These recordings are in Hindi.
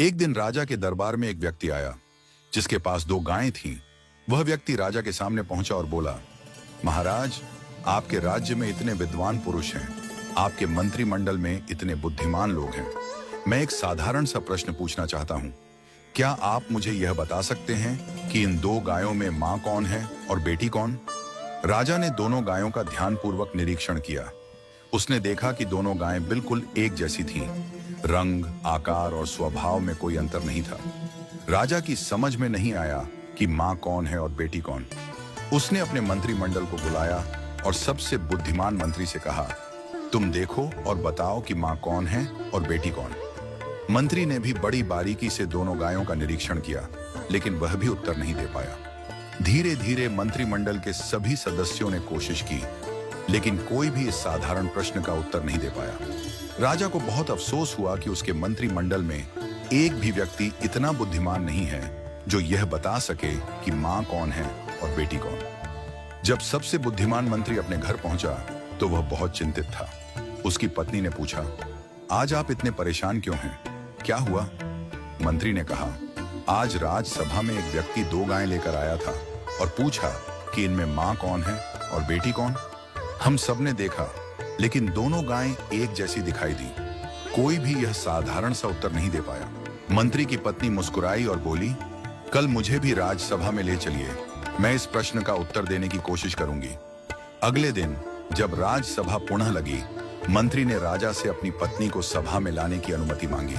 एक दिन राजा के दरबार में एक व्यक्ति आया जिसके पास 2 गायें थीं। वह व्यक्ति राजा के सामने पहुंचा और बोला, महाराज, आपके राज्य में इतने विद्वान पुरुष हैं, आपके मंत्रिमंडल में इतने बुद्धिमान लोग हैं। मैं एक साधारण सा प्रश्न पूछना चाहता हूं। क्या आप मुझे यह बता सकते हैं कि इन 2 गायों में मां कौन है और बेटी कौन? राजा ने दोनों गायों का ध्यानपूर्वक निरीक्षण किया। उसने देखा कि दोनों गायें बिल्कुल एक जैसी थीं। रंग, आकार और स्वभाव में कोई अंतर नहीं था। राजा की समझ में नहीं आया कि मां कौन है और बेटी कौन। उसने अपने मंत्रिमंडल को बुलाया और सबसे बुद्धिमान मंत्री से कहा, तुम देखो और बताओ कि मां कौन है और बेटी कौन। मंत्री ने भी बड़ी बारीकी से दोनों गायों का निरीक्षण किया, लेकिन वह भी उत्तर नहीं दे पाया। धीरे धीरे मंत्रिमंडल के सभी सदस्यों ने कोशिश की, लेकिन कोई भी इस साधारण प्रश्न का उत्तर नहीं दे पाया। राजा को बहुत अफसोस हुआ कि उसके मंत्रिमंडल में एक भी व्यक्ति इतना बुद्धिमान नहीं है जो यह बता सके कि मां कौन है और बेटी कौन। जब सबसे बुद्धिमान मंत्री अपने घर पहुंचा तो वह बहुत चिंतित था। उसकी पत्नी ने पूछा, आज आप इतने परेशान क्यों हैं? क्या हुआ? मंत्री ने कहा, आज राजसभा में एक व्यक्ति 2 गायें लेकर आया था और पूछा कि इनमें मां कौन है और बेटी कौन। हम सबने देखा, लेकिन दोनों गायें एक जैसी दिखाई दी। कोई भी यह साधारण सा उत्तर नहीं दे पाया। मंत्री की पत्नी मुस्कुराई और बोली, कल मुझे भी राजसभा में ले चलिए, मैं इस प्रश्न का उत्तर देने की कोशिश करूंगी। अगले दिन जब राजसभा पुनः लगी, मंत्री ने राजा से अपनी पत्नी को सभा में लाने की अनुमति मांगी।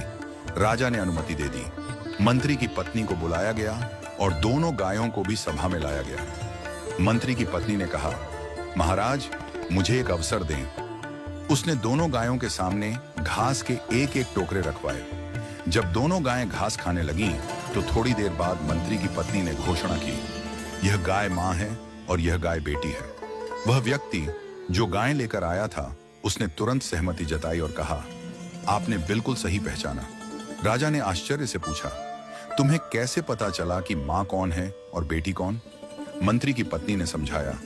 राजा ने अनुमति दे दी। मंत्री की पत्नी को बुलाया गया और दोनों गायों को भी सभा में लाया गया। मंत्री की पत्नी ने कहा, महाराज, मुझे एक अवसर दें। उसने दोनों गायों के सामने घास के एक एक टोकरे रखवाए। जब दोनों गायें घास खाने लगीं, तो थोड़ी देर बाद मंत्री की पत्नी ने घोषणा की, यह गाय मां है और यह गाय बेटी है। वह व्यक्ति जो गायें लेकर आया था, उसने तुरंत सहमति जताई और कहा, आपने बिल्कुल सही पहचाना। राजा ने आश्चर्य से पूछा, तुम्हें कैसे पता चला कि मां कौन है और बेटी कौन? मंत्री की पत्नी ने समझाया,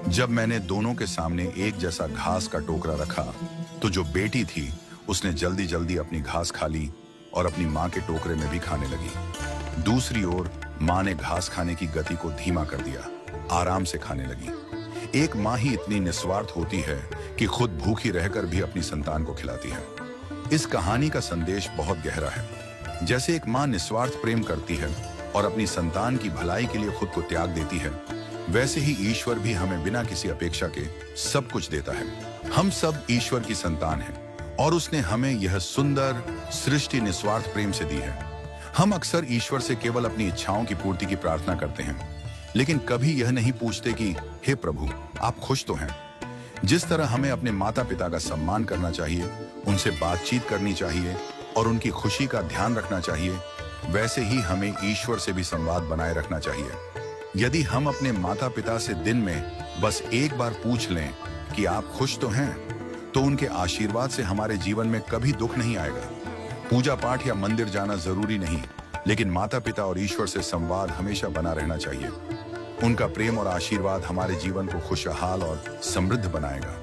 जब मैंने दोनों के सामने एक जैसा घास का टोकरा रखा, तो जो बेटी थी उसने जल्दी जल्दी अपनी घास खा ली और अपनी मां के टोकरे में भी खाने लगी। दूसरी ओर मां ने घास खाने की गति को धीमा कर दिया, आराम से खाने लगी। एक मां ही इतनी निस्वार्थ होती है कि खुद भूखी रहकर भी अपनी संतान को खिलाती है। इस कहानी का संदेश बहुत गहरा है। जैसे एक मां निस्वार्थ प्रेम करती है और अपनी संतान की भलाई के लिए खुद को त्याग देती है, वैसे ही ईश्वर भी हमें बिना किसी अपेक्षा के सब कुछ देता है। हम सब ईश्वर की संतान हैं और उसने हमें यह सुंदर सृष्टि निस्वार्थ प्रेम से दी है। हम अक्सर ईश्वर से केवल अपनी इच्छाओं की पूर्ति की प्रार्थना करते हैं, लेकिन कभी यह नहीं पूछते कि हे प्रभु, आप खुश तो हैं? जिस तरह हमें अपने माता पिता का सम्मान करना चाहिए, उनसे बातचीत करनी चाहिए और उनकी खुशी का ध्यान रखना चाहिए, वैसे ही हमें ईश्वर से भी संवाद बनाए रखना चाहिए। यदि हम अपने माता पिता से दिन में बस एक बार पूछ लें कि आप खुश तो हैं, तो उनके आशीर्वाद से हमारे जीवन में कभी दुख नहीं आएगा। पूजा पाठ या मंदिर जाना जरूरी नहीं, लेकिन माता पिता और ईश्वर से संवाद हमेशा बना रहना चाहिए। उनका प्रेम और आशीर्वाद हमारे जीवन को खुशहाल और समृद्ध बनाएगा।